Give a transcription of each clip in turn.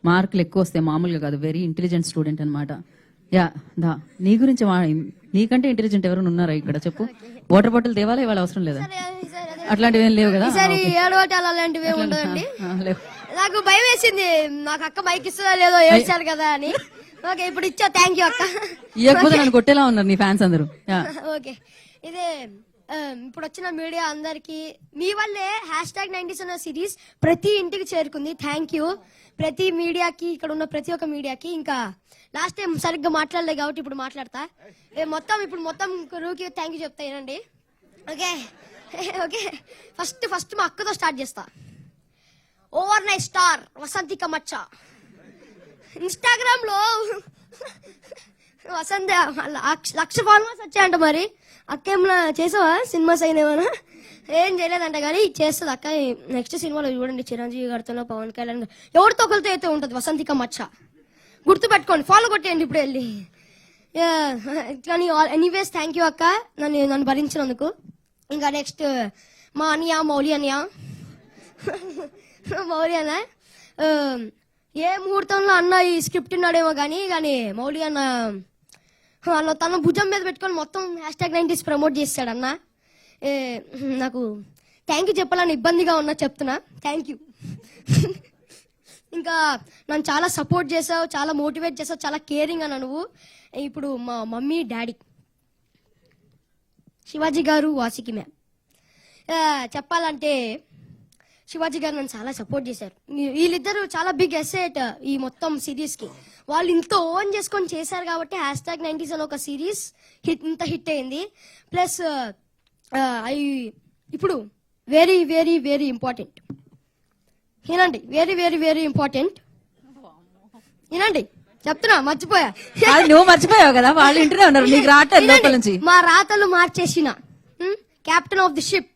మార్కులు ఎక్కువ వస్తాయి, మామూలుగా కాదు. వెరీ ఇంటెలిజెంట్ స్టూడెంట్ అనమాట. యా దా నీ గురించి నీకంటే ఇంటెలిజెంట్ ఎవరైనా ఉన్నారా ఇక్కడ చెప్పు? వాటర్ బాటిల్ తేవాలా ఇవాళ అవసరం లేదా? అట్లాంటివి ఏం లేవు కదా? అలాంటివి ఉండదండి. నాకు భయం వేసింది, నాకు అక్క మైక్ ఇస్తుందా లేదో ఏడ్చారు కదా అని. ఓకే ఇప్పుడు ఇచ్చా, థ్యాంక్ యూ అక్క. ఇవ్వకపోతే నన్ను కొట్టేలా ఉన్నారు నీ ఫ్యాన్స్ అందరూ. ఓకే ఇదే ఇప్పుడు వచ్చిన మీడియా అందరికి మీ వల్లే #90s అన్న సిరీస్ ప్రతి ఇంటికి చేరుకుంది. థ్యాంక్ యూ ప్రతి మీడియాకి, ఇక్కడ ఉన్న ప్రతి ఒక్క మీడియాకి. ఇంకా లాస్ట్ టైం సరిగ్గా మాట్లాడలేదు కాబట్టి ఇప్పుడు మాట్లాడతా. ఇప్పుడు మొత్తం రూకి థ్యాంక్ యూ చెప్తా ఏనండి. ఓకే ఓకే ఫస్ట్ మా అక్కతో స్టార్ట్ చేస్తా. ఓవర్ నైట్ స్టార్ వసంతిక మచ్చ ఇన్స్టాగ్రామ్ లో వసంత 1,00,000 ఫాలోవర్స్ వచ్చాయంట. మరి అక్క ఏమన్నా చేసావా సినిమాస్ అయినా? ఏం చేయలేదంట కానీ చేస్తుంది అక్క. నెక్స్ట్ సినిమాలో చూడండి చిరంజీవి గారితో, పవన్ కళ్యాణ్ ఎవరితో ఒకరితో అయితే ఉంటది వసంతిక మచ్చ. గుర్తు పెట్టుకోండి, ఫాలో కొట్టేయండి ఇప్పుడు వెళ్ళి. కానీ ఎనీవేస్ థ్యాంక్ యూ అక్క నన్ను భరించినందుకు. ఇంకా నెక్స్ట్ మా అన్నయ్య మౌలి అన్నయ్య ఏ ముహూర్తంలో అన్న ఈ స్క్రిప్ట్ ఉన్నాడేమో కానీ మౌలి అన్న తన భుజం మీద పెట్టుకొని మొత్తం #90s ప్రమోట్ చేస్తాడు అన్న. నాకు థ్యాంక్ యూ చెప్పాలని ఇబ్బందిగా ఉన్నా, చెప్తున్నా థ్యాంక్ యూ. ఇంకా నన్ను చాలా సపోర్ట్ చేసావు, చాలా మోటివేట్ చేసావు, చాలా కేరింగ్ అన్న నువ్వు. ఇప్పుడు మా మమ్మీ డాడీ శివాజీ గారు, వాసికి మ్యామ్, చెప్పాలంటే శివాజీ గారు నన్ను చాలా సపోర్ట్ చేశారు. వీళ్ళిద్దరు చాలా బిగ్ అసెట్ ఈ మొత్తం సిరీస్ కి. వాళ్ళు ఇంత ఓన్ చేసుకొని చేశారు కాబట్టి #90s అని ఒక సిరీస్ ఇంత హిట్ అయింది. ప్లస్ ఇప్పుడు వెరీ వెరీ వెరీ ఇంపార్టెంట్ వినండి, వెరీ వెరీ వెరీ ఇంపార్టెంట్ వినండి, చెప్తున్నా మర్చిపోయా. నువ్వు మర్చిపోయావు కదా, వాళ్ళు ఇంటనే ఉన్నారు, నీకు రావట్లేదు లోపల నుంచి. మా రాతలు మార్చేసిన captain of the ship,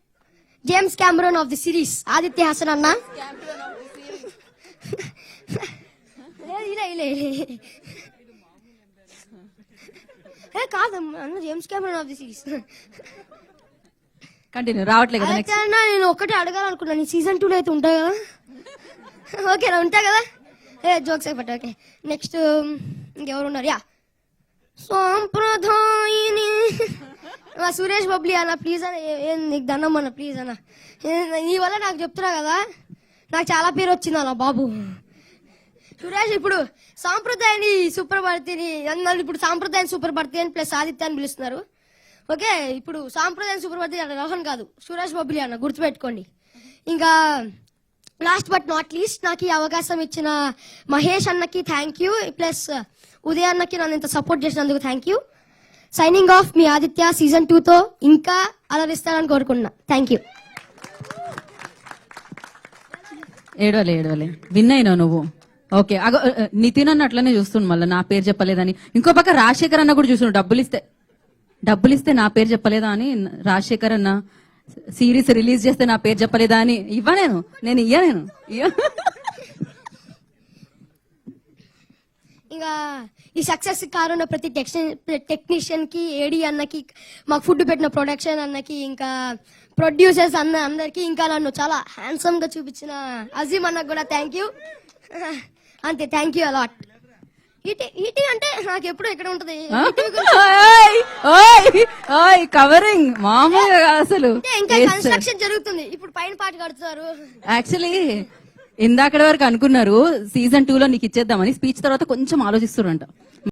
James Cameron of the series Aditya Hasan అన్న. కాదమ్మా James Cameron of the series. Continue రావట్లేదు కదా. నేను ఒక్కటే అడగాలనుకున్నాను, సీజన్ 2 లో అయితే ఉంటా కదా? ఓకేనా, ఉంటా కదా? జోక్స్ అయిపోతా. ఓకే నెక్స్ట్ ఇంకెవరు ఉన్నారు? యా సాంప్రదాయిని సురేష్ బబ్లీ అన్న ప్లీజ్ అన్న, నీకు దండం అన్న ప్లీజ్ అన్న. నీ వల్ల నాకు చెప్తున్నా కదా, నాకు చాలా పేరు వచ్చింది అన్న బాబు. సురేష్ ఇప్పుడు సాంప్రదాయాన్ని సుప్రభారతిని అన్నారు, ఇప్పుడు సాంప్రదాయాన్ని సుప్రభారతి అని ప్లస్ ఆదిత్య అని పిలుస్తున్నారు. ఓకే ఇప్పుడు సాంప్రదాయం సుప్రభారతి రోహన్ కాదు, సురేష్ బబ్లీ అన్న, గుర్తుపెట్టుకోండి. ఇంకా లాస్ట్ బట్ నాట్ లీస్ట్ నాకు ఈ అవకాశం ఇచ్చిన మహేష్ అన్నకి థ్యాంక్ యూ, ప్లస్ ఉదయ్ అన్నకి నన్ను ఇంత సపోర్ట్ చేసినందుకు thank you. Signing off me Aditya season 2తో ఇంకా అలరిస్తానని కోరుకుంటున్నా. Thank you. ఏడవలే విన్ అయినావు నువ్వు. ఓకే నితిన్ అన్న అట్లనే చూస్తుండు, మళ్ళీ నా పేరు చెప్పలేదని. ఇంకో పక్క రాజశేఖర్ అన్న కూడా చూస్తుండు, డబ్బులు ఇస్తే నా పేరు చెప్పలేదా అని. రాజశేఖర్ అన్న సిరీస్ రిలీజ్ చేస్తే నా పేరు చెప్పలేదా అని. నేను ఇంకా ఈ సక్సెస్ కారున్న ప్రతి టెక్నీషియన్ కి, ఏడి అన్నకి, మాకు ఫుడ్ పెట్టిన ప్రొడక్షన్ అన్నకి, ఇంకా ప్రొడ్యూసర్స్ అందరికి, ఇంకా నన్ను చాలా హ్యాండ్సమ్ గా చూపించిన అజీమ్ అన్నకు కూడా థ్యాంక్ యూ. అంతే, థ్యాంక్ యూ అలాట్. ఈటీ అంటే నాకు ఎప్పుడు ఎక్కడ ఉంటది కవరింగ్ మామూలుగా అసలు. ఇంకా కన్స్ట్రక్షన్ జరుగుతుంది, ఇప్పుడు పైన పాట కడుతున్నారు. యాక్చువల్లీ ఇందాకటి వరకు అనుకున్నారు సీజన్ 2 లో నీకు ఇచ్చేద్దామని, స్పీచ్ తర్వాత కొంచెం ఆలోచిస్తున్నారంట.